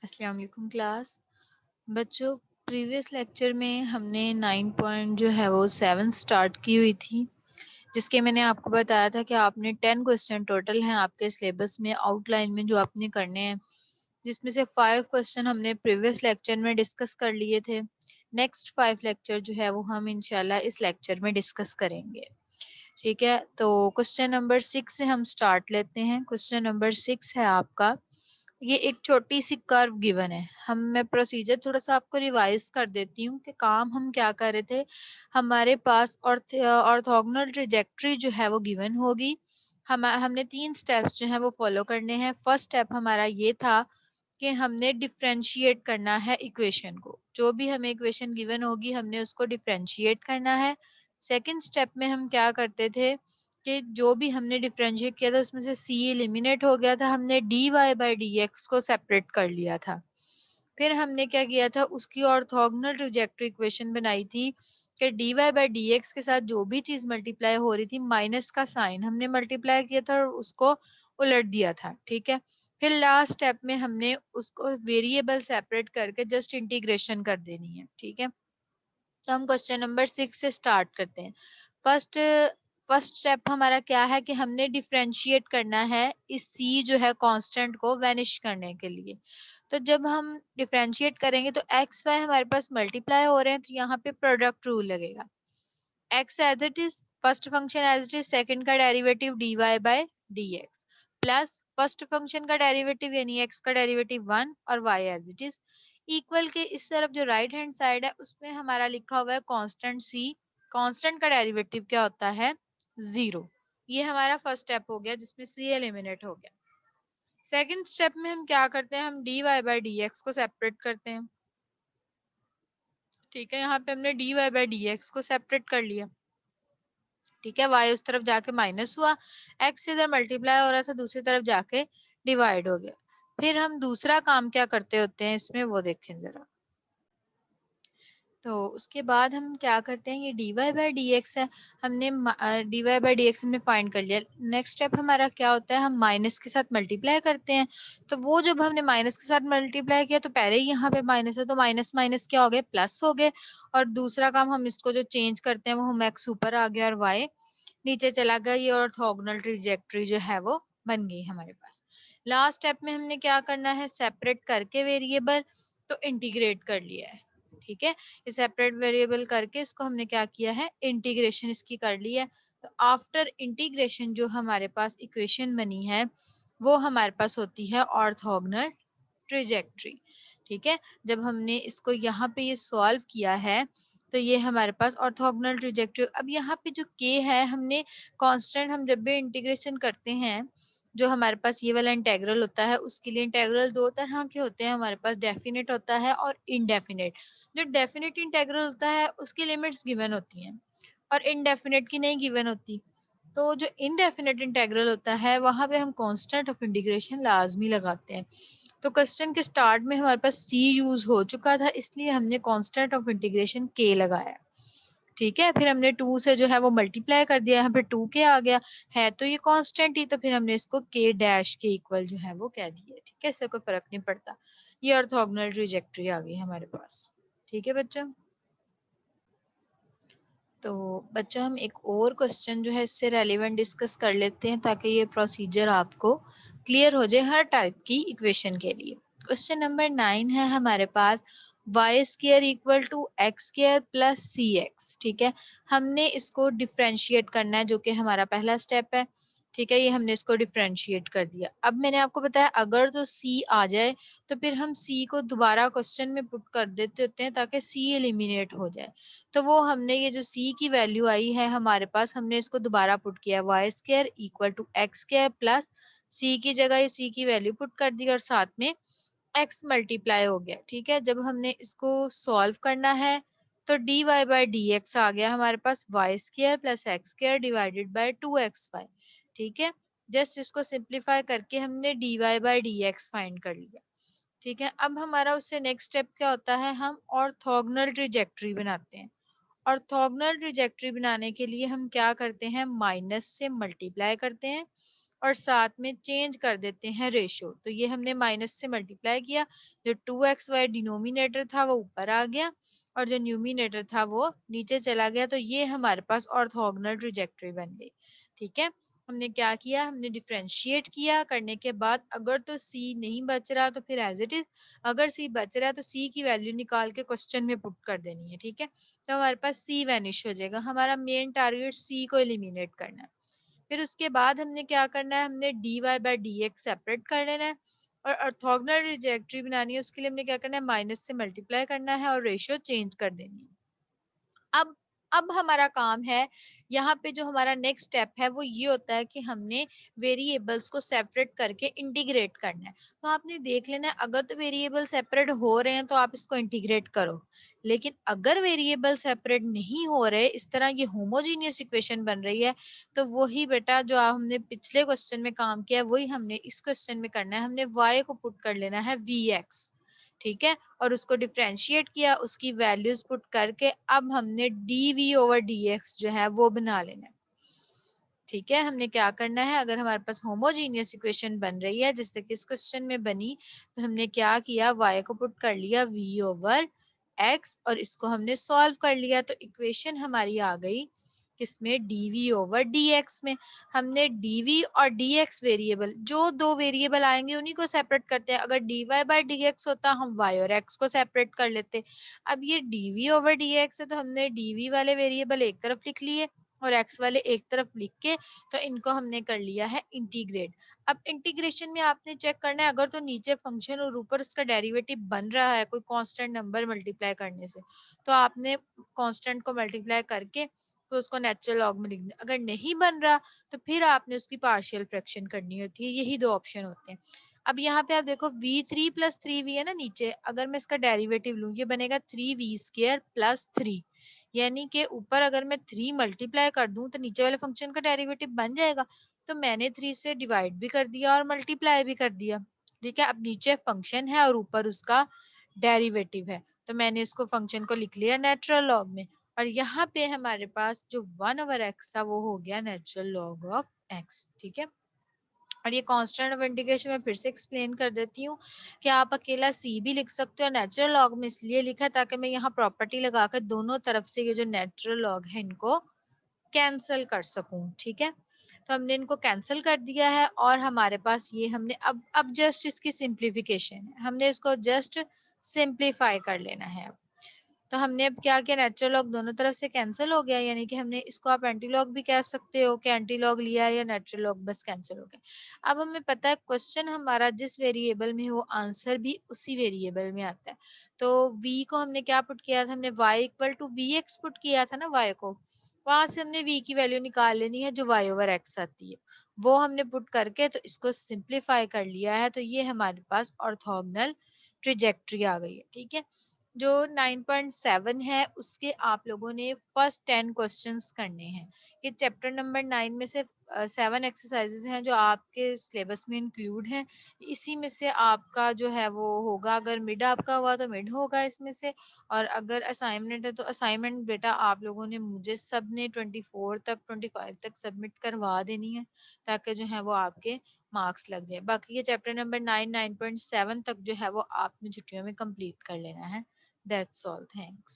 अस्सलाम वालेकुम क्लास। बच्चों, प्रीवियस लेक्चर में हमने 9 पॉइंट जो है वो 7 स्टार्ट की हुई थी, जिसके मैंने आपको बताया था कि आपने 10 क्वेश्चन टोटल हैं आपके सिलेबस में आउटलाइन में जो आपने करने हैं, जिसमें से 5 क्वेश्चन हमने प्रीवियस लेक्चर में डिस्कस कर लिए थे। नेक्स्ट 5 लेक्चर जो है वो हम इंशाल्लाह इस लेक्चर में डिस्कस करेंगे। ठीक है, तो क्वेश्चन नंबर 6 से हम स्टार्ट लेते हैं। क्वेश्चन नंबर 6 है आपका, ये एक छोटी सी कर्व गिवन है। हम मैं प्रोसीजर थोड़ा सा आपको रिवाइज कर देती हूँ कि काम हम क्या कर रहे थे। हमारे पास ऑर्थोगोनल ट्रेजेक्टरी जो है वो गिवन होगी। हमने 3 स्टेप्स जो है वो फॉलो करने हैं। फर्स्ट स्टेप हमारा ये था कि हमने डिफरेंशिएट करना है इक्वेशन को। जो भी हमें इक्वेशन गिवन होगी हमने उसको डिफरेंशिएट करना है। सेकंड स्टेप में हम क्या करते थे कि जो भी हमने डिफरेंशिएट किया था उसमें से c एलिमिनेट हो गया था, हमने dy बाय dx को सेपरेट कर लिया था। फिर हमने क्या किया था, उसकी ऑर्थोगोनल ट्राजेक्टरी इक्वेशन बनाई थी कि dy बाय dx के साथ जो भी चीज मल्टीप्लाई हो रही थी माइनस का साइन हमने मल्टीप्लाई किया था और उसको उलट दिया था। ठीक है, फिर लास्ट स्टेप में हमने उसको वेरिएबल सेपरेट करके जस्ट इंटीग्रेशन कर देनी है। ठीक है, तो हम क्वेश्चन नंबर 6 से स्टार्ट करते हैं। फर्स्ट फर्स्ट स्टेप हमारा क्या है कि हमने डिफरेंशिएट करना है इस c जो है कांस्टेंट को वैनिश करने के लिए। तो जब हम डिफरेंशिएट करेंगे तो x y हमारे पास मल्टीप्लाई हो रहे हैं, तो यहाँ पे प्रोडक्ट रूल लगेगा। x as it is, first function as it is, second का derivative dy by dx plus first function का डेरिवेटिव यानी x का डेरिवेटिव 1 और y as it is equal के इस तरफ जो राइट हैंड साइड है उसमें हमारा लिखा हुआ है कांस्टेंट c। कांस्टेंट का डेरिवेटिव क्या होता है? 0। ये हमारा फर्स्ट स्टेप हो गया जिसमें c एलिमिनेट हो गया। सेकंड स्टेप में हम क्या करते हैं, हम dy बाय dx को सेपरेट करते हैं। ठीक है, यहाँ पे हमने dy बाय dx को सेपरेट कर लिया। ठीक है, y उस तरफ जाके माइनस हुआ, x इधर मल्टीप्लाई हो रहा था दूसरी तरफ जाके डिवाइड हो गया। फिर हम दूसरा काम क्या करते होते हैं इसमें वो देखें जरा। तो उसके बाद हम क्या करते हैं, ये dy बाय dx है, हमने dy बाय dx हमने फाइंड कर लिया। नेक्स्ट स्टेप हमारा क्या होता है, हम माइनस के साथ मल्टीप्लाई करते हैं। तो वो जब हमने माइनस के साथ मल्टीप्लाई किया तो पहले ही यहाँ पे माइनस है, तो माइनस माइनस क्या हो गए, प्लस हो गए। और दूसरा काम हम इसको जो चेंज करते हैं वो हम x ऊपर आ गया और y नीचे चला गया। ये ऑर्थोगोनल ट्राजेक्टरी जो है वो बन गई हमारे पास। लास्ट स्टेप में हमने क्या करना है, सेपरेट करके वेरिएबल तो इंटीग्रेट कर लिया है। ठीक है, ये सेपरेट वेरिएबल करके इसको हमने क्या किया है, इंटीग्रेशन इसकी कर ली है। तो आफ्टर इंटीग्रेशन जो हमारे पास इक्वेशन बनी है वो हमारे पास होती है ऑर्थोगोनल ट्राजेक्टरी। ठीक है, जब हमने इसको यहाँ पे ये सॉल्व किया है तो ये हमारे पास ऑर्थोगोनल ट्राजेक्टरी। अब यहाँ पे जो k है, हमने कांस्टेंट, हम जब भी इंटीग्रेशन करते हैं जो हमारे पास ये वाला इंटेग्रल होता है उसके लिए इंटेग्रल दो तरह के होते हैं हमारे पास, डेफिनेट होता है और इनडेफिनेट। जो डेफिनेट इंटेग्रल होता है उसकी लिमिट्स गिवन होती हैं और इनडेफिनेट की नहीं गिवन होती। तो जो इनडेफिनेट इंटेग्रल होता है वहां पे हम कांस्टेंट ऑफ इंटीग्रेशन लाजमी लगाते हैं। तो क्वेश्चन के स्टार्ट में हमारे पास c यूज हो चुका था इसलिए हमने कांस्टेंट ऑफ इंटीग्रेशन k लगाया। ठीक है, फिर हमने 2 से जो है वो मल्टीप्लाई कर दिया, यहाँ पे 2k आ गया है तो ये कांस्टेंट ही, तो फिर हमने इसको k डैश के इक्वल जो है वो कह दिया। ठीक है, इससे कोई फर्क नहीं पड़ता। ये ऑर्थोगोनल ट्राजेक्टरी आ गई हमारे पास। ठीक है बच्चों, तो बच्चों हम एक और क्वेश्चन जो है इससे रेलेवेंट डिस्कस कर लेते हैं ताकि ये प्रोसीजर आपको क्लियर हो जाए हर टाइप की इक्वेशन के लिए। क्वेश्चन नंबर 9 है हमारे पास, Y square equal to x square plus C X. ठीक है, हमने इसको डिफ्रेंशिएट करना है जो कि हमारा पहला स्टेप है। ठीक है, ये हमने इसको डिफ्रेंशिएट कर दिया। अब मैंने आपको बताया अगर तो सी आ जाए तो फिर हम सी को दोबारा क्वेश्चन में पुट कर देते होते हैं ताकि सी एलिमिनेट हो जाए। तो वो हमने ये जो c की वैल्यू आई है हमारे पास, हमने इसको दोबारा पुट किया, y square equal to x square plus c की जगह ये c की वैल्यू पुट कर दी और साथ में x मल्टीप्लाई हो गया। ठीक है, जब हमने इसको सॉल्व करना है तो dy बाय dx आ गया हमारे पास, Y square plus X square divided by 2xy। ठीक है, जस्ट इसको सिंप्लीफाई करके हमने dy बाय dx फाइंड कर लिया। ठीक है, अब हमारा उससे नेक्स्ट स्टेप क्या होता है, हम ऑर्थोगोनल ट्राजेक्टरी बनाते हैं। ऑर्थोगोनल ट्राजेक्टरी बनाने के लिए हम क्या करते हैं, माइनस से मल्टीप्लाई करते हैं और साथ में चेंज कर देते हैं रेशियो। तो ये हमने माइनस से मल्टीप्लाई किया, जो 2xy डिनोमिनेटर था वो ऊपर आ गया और जो न्यूमिनेटर था वो नीचे चला गया। तो ये हमारे पास ऑर्थोगोनल ट्रेजेक्टरी बन गई। ठीक है, हमने क्या किया, हमने डिफरेंशिएट किया, करने के बाद अगर तो सी नहीं बच रहा तो फिर एज इट इज, अगर सी बच रहा है तो सी की वैल्यू निकाल के क्वेश्चन में पुट कर देनी है। ठीक है, तो हमारे पास सी वैनिश हो जाएगा। हमारा मेन टारगेट सी को एलिमिनेट करना है। फिर उसके बाद हमने क्या करना है, हमने d y by d x separate कर लेना है और ऑर्थोगोनल ट्रायंगल बनानी है। उसके लिए हमने क्या करना है, माइनस से मल्टीप्लाई करना है और रेशियो चेंज कर देनी है। अब अब हमारा काम है, यहाँ पे जो हमारा नेक्स्ट स्टेप है वो ये होता है कि हमने वेरिएबल्स को सेपरेट करके इंटीग्रेट करना है। तो आपने देख लेना है, अगर तो वेरिएबल सेपरेट हो रहे हैं तो आप इसको इंटीग्रेट करो, लेकिन अगर वेरिएबल सेपरेट नहीं हो रहे, इस तरह ये होमोजीनियस इक्वेशन बन रही है, तो वही बेटा जो हमने पिछले क्वेश्चन में काम किया वही हमने इस क्वेश्चन में करना है। हमने y को पुट कर लेना है vx, ठीक है, और उसको डिफरेंशिएट किया, उसकी वैल्यूज पुट करके अब हमने dv ओवर dx जो है वो बना लेना है। ठीक है, हमने क्या करना है, अगर हमारे पास होमोजीनियस इक्वेशन बन रही है जैसे कि इस क्वेश्चन में बनी, तो हमने क्या किया, y को पुट कर लिया v ओवर x और इसको हमने सॉल्व कर लिया। तो इक्वेशन हमारी आ गई किसमें, dv ओवर dx में। हमने dv और dx वेरिएबल, जो दो वेरिएबल आएंगे उन्हीं को सेपरेट करते हैं। अगर dy बाय dx होता हम y और x को सेपरेट कर लेते। अब ये dv ओवर dx है तो हमने dv वाले वेरिएबल एक तरफ लिख लिए और x वाले एक तरफ लिख के, तो इनको हमने कर लिया है इंटीग्रेट। अब इंटीग्रेशन में आपने चेक करना है, अगर तो नीचे फंक्शन और ऊपर उसका डेरिवेटिव बन रहा है कोई कांस्टेंट नंबर मल्टीप्लाई करने से, तो आपने कांस्टेंट को मल्टीप्लाई करके तो उसको नेचुरल लॉग में लिख दें। अगर नहीं बन रहा तो फिर आपने उसकी पार्शियल फ्रैक्शन करनी होती है। यही दो ऑप्शन होते हैं। अब यहाँ पे आप देखो v3 प्लस 3v है ना नीचे, अगर मैं इसका डेरिवेटिव लूँ ये बनेगा 3v स्क्वायर प्लस 3, यानी कि ऊपर अगर मैं 3 मल्टीप्लाई कर दूं तो नीचे वाले फंक्शन का डेरिवेटिव बन जाएगा। तो मैंने 3 से डिवाइड भी कर दिया और मल्टीप्लाई भी कर दिया। ठीक है, अब नीचे फंक्शन है और ऊपर उसका डेरिवेटिव है, तो मैंने इसको फंक्शन को लिख लिया नेचुरल लॉग में। और यहाँ पे हमारे पास जो 1/x था वो हो गया नेचुरल लॉग ऑफ x। ठीक है, और ये कांस्टेंट ऑफ इंटीग्रेशन में फिर से एक्सप्लेन कर देती हूँ कि आप अकेला c भी लिख सकते हो। नेचुरल लॉग में इसलिए लिखा ताकि मैं यहाँ प्रॉपर्टी लगाकर दोनों तरफ से ये जो नेचुरल लॉग है इनको कैंसिल कर सकूं। ठीक है, तो हमने इनको कैंसिल कर दिया है और हमारे पास ये हमने अब जस्ट इसकी सिंप्लीफिकेशन है, हमने इसको जस्ट सिंप्लीफाई कर लेना है। तो हमने अब क्या किया, नेचुरल लॉग दोनों तरफ से कैंसिल हो गया, यानी कि हमने इसको आप एंटी लॉग भी कह सकते हो कि एंटी लॉग लिया या नेचुरल लॉग बस कैंसिल हो गया। अब हमें पता है क्वेश्चन हमारा जिस वेरिएबल में वो आंसर भी उसी वेरिएबल में आता है। तो v को हमने क्या पुट किया था, हमने y equal to vx put किया था ना, y को वहां से हमने v की वैल्यू निकाल लेनी है जो y ओवर x आती है, वो हमने पुट करके तो इसको सिंप्लीफाई कर लिया है। तो ये हमारे पास ऑर्थोगोनल ट्रेजेक्टरी आ गई है। ठीक है, जो 9.7 है उसके आप लोगों ने फर्स्ट 10 क्वेश्चंस करने हैं। ये चैप्टर नंबर 9 में से 7 एक्सरसाइजेस हैं जो आपके सिलेबस में इंक्लूड हैं। इसी में से आपका जो है वो होगा, अगर मिड आपका हुआ तो मिड होगा इसमें से, और अगर असाइनमेंट है तो असाइनमेंट बेटा आप लोगों ने मुझे सब ने 24 तक 25 तक सबमिट करवा देनी है ताकि जो है वो आपके मार्क्स लग जाए। बाकी ये चैप्टर नंबर 9 9.7 तक जो है वो आपने छुट्टियों में कंप्लीट कर लेना है। That's all. Thanks.